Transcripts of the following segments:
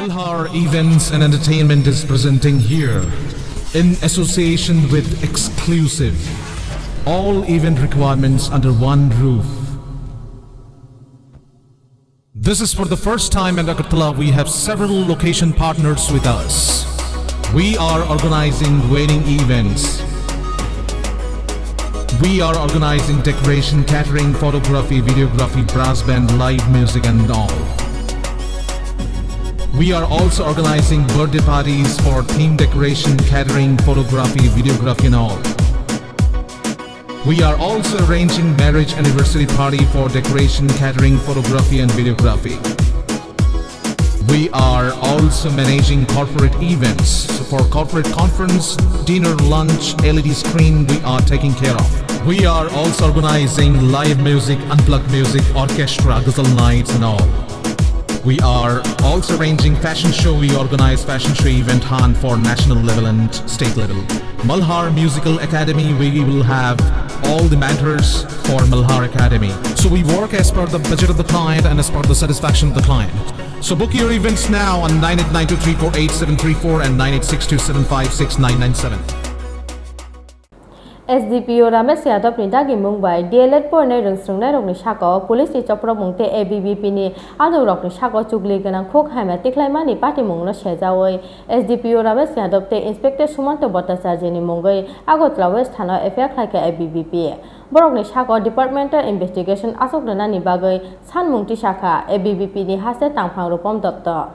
Malhar Events and Entertainment is presenting here, in association with Exclusive, all event requirements under one roof. This is for the first time in Agartala. We have several location partners with us. We are organizing wedding events. We are organizing decoration, catering, photography, videography, brass band, live music and all. We are also organizing birthday parties for theme decoration, catering, photography, videography and all. We are also arranging marriage anniversary party for decoration, catering, photography and videography. We are also managing corporate events. So for corporate conference, dinner, lunch, LED screen, we are taking care of. We are also organizing live music, unplugged music, orchestra, ghazal nights and all. We are also arranging fashion show. We organize fashion show event hunt for national level and state level. Malhar Musical Academy, we will have all the mentors for Malhar Academy. So we work as per the budget of the client and as per the satisfaction of the client. So book your events now on 9892348734 and 9862756997. SDPO Ramesh Yadav ni dagi Mungwi DLED por ne rungsrungnai rokni sako police ni chopro mungte ABBP ni adu rokni sako chugli ganang khok haima tiklaima ni party mungno shejawoi SDPO Ramesh Yadav te Inspector Sumanta Bhartacharje ni Mungwi Agartala West Thanao FIR Khlaikha ABBP borokni sako Departmental Investigation asokdana ni bagai sanmungti shakha ABBP ni hase tangphang rupom dotto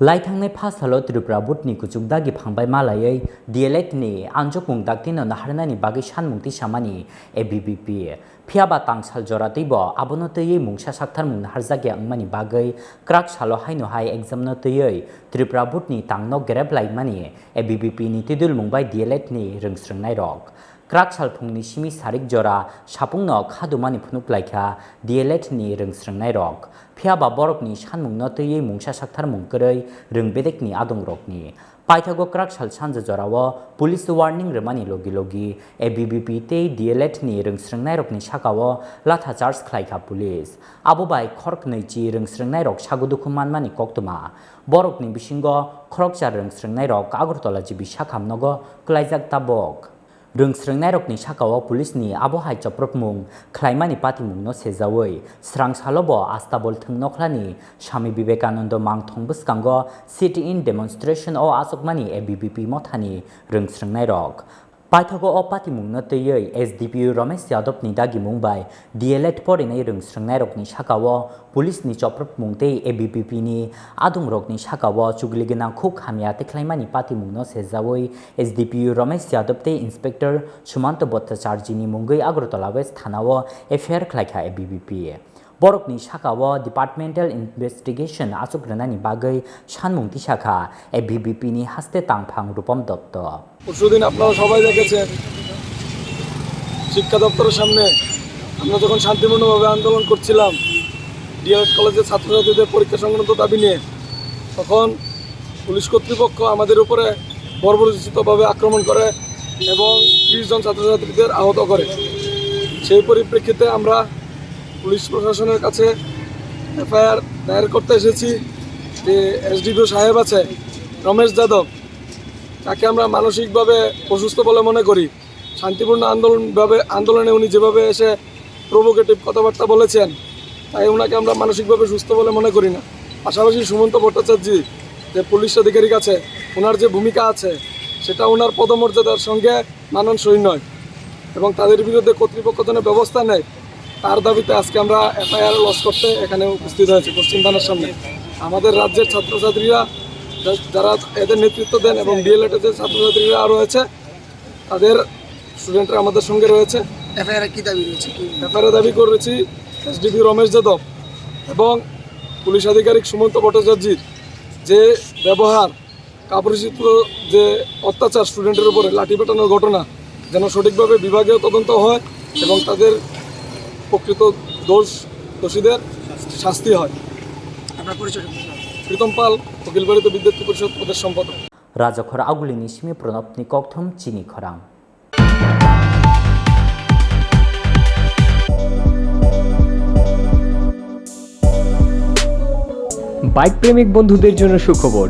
Laithang Pasalo Tripura Butni Kuchugdagi Pangbai Malay, DLED ni Anjok Mungdaktin on Harnani Bagishan Mungti Shamani, ABBP, Piaba Tang Saljoratibo, Abonote Mungsha Saktar Mung Harzagi Mani Bagay, Crack Shalo Haino High Exam Note, Tripura Butni Tang no Grab like money, ABBP ni Tidul Mumbai DLED ni Rungsrung Nairok. Crack Salpungni Shimi Sarik Jora, Shapungno Kadumani Punuk Khlaikha, DLED ni Rungsrung Nairok. Piaba Borokni Shanmung Note Mungsha Saktar Mungkerei, Rungbedekni Adong Rokni. Paithago Crack Sal Sanza Jorawa, Police Warning Remani Logi Logi, ABBP te DLED ni Rungsrung Nairokni Shakawa, Bhartacharje Khlaikha Police. Abobai Khork Neichi Rungsrung Nairok Shagudukuman Mani Koktuma. Borokni Bishingo, Khorokjar Rungsrung Nairok Agartala Jibi Shakam Nogo, Klaizak Tabok. Rungsrung Nairokni Shakawa Police ni Abohai Choprok Mung, Klaimani Pati Mung no Sezawoi, Strang Salobo Astabol Tungnoklani, Shami Vivekananda Mang Tongbuskango, Sit-in Demonstration o Asokmani ABBP Motani, Rungsrung Nairok. Paithago o Pati Mung no Teyoi, SDPO Ramesh Yadav ni dagi Mumbai, DLED Porinai Rungsrung Nairokni Shakawa, Police ni Choprok Mungte ABBP ni, Adung Rokni Shakawa, Chugliganang Cook Hamiate Klaimani Pati Mung no Sezawoi, SDPO Ramesh Yadav te Inspector Sumanta Bhartacharje ni Mungwi Agartala West Thanao FIR Khlaikha ABBP. Borokni Shakawa Departmental Investigation Asokranani Bagai Shanmungti Shakha ABBP ni Haste Tangphang Rupom Dotto. পরশুদিন আপনারা সবাই দেখেছেন শিক্ষা দপ্তরের সামনে আমরা যখন শান্তিপূর্ণভাবে আন্দোলন করছিলাম ডিএলএড কলেজের ছাত্রছাত্রীদের পরীক্ষা সংক্রান্ত দাবি নিয়ে তখন পুলিশ কর্তৃপক্ষ আমাদের উপরে বর্বরোচিতভাবে আক্রমণ করে এবং 30 জন ছাত্রছাত্রীদের আহত করে সেই পরিপ্রেক্ষিতে আমরা পুলিশ প্রশাসনের কাছে FIR দায়ের করতে এসেছি যে SDPO সাহেব আছে রমেশ যাদব তাকে আমরা মানসিকভাবে অসুস্থ বলে মনে করি শান্তিপূর্ণ আন্দোলনে উনি যেভাবে এসে প্রভোকেটিভ কথাবার্তা বলেছেন তাই ওনাকে আমরা মানসিকভাবে সুস্থ বলে মনে করি না পাশাপাশি সুমন্ত ভট্টাচার্য যে পুলিশ আধিকারিক আছে ওনার যে ভূমিকা আছে সেটা ওনার পদমর্যাদার সঙ্গে মানানসই নয় এবং তাদের বিরুদ্ধে কর্তৃপক্ষ যেন ব্যবস্থা নেয় তার দাবিতে আজকে আমরা FIR লস করতে এখানে উপস্থিত হয়েছি পশ্চিম থানার সামনে আমাদের রাজ্যের ছাত্রছাত্রীরা যারা এদের নেতৃত্ব দেন এবং DLED এর যে ছাত্রছাত্রীরা আরও রয়েছে তাদের স্টুডেন্টরা আমাদের সঙ্গে রয়েছে FIR কি দাবি রয়েছে FIR দাবি করেছি SDPO রমেশ যাদব এবং পুলিশ আধিকারিক সুমন্ত ভট্টাচার্যের যে ব্যবহার কাপুরুষিত যে অত্যাচার স্টুডেন্টের উপরে লাঠি পেটানোর ঘটনা যেন সঠিকভাবে বিভাগীয় তদন্ত হয় এবং তাদের প্রকৃত দোষীদের শাস্তি হয় আপনার পরিচয় প্রীতম পাল অখিলভারত বিদ্যার্থী পরিষদ প্রদেশ সম্পাদক রাজখর আগুলিনি সিমি প্রণবনি ককথম চিনি খরাং বাইক প্রেমিক বন্ধুদের জন্য সুখবর,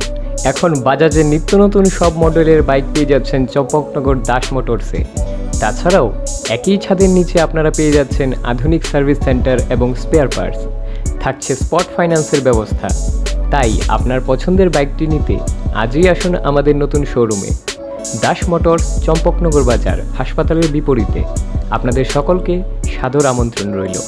এখন বাজাজের নিত্য নতুন সব মডেলের বাইক পেয়ে যাচ্ছেন চম্পকনগর দাস মোটরসে। তাছাড়াও একই ছাদের নিচে আপনারা পেয়ে যাচ্ছেন আধুনিক সার্ভিস সেন্টার এবং স্পেয়ার পার্টস, থাকছে স্পট ফাইন্যান্সের ব্যবস্থা। তাই আপনার পছন্দের বাইকটি নিতে আজই আসুন আমাদের নতুন শোরুমে। দাস মোটরস, চম্পকনগর বাজার, হাসপাতালের বিপরীতে। আপনাদের সকলকে সাদর আমন্ত্রণ রইল।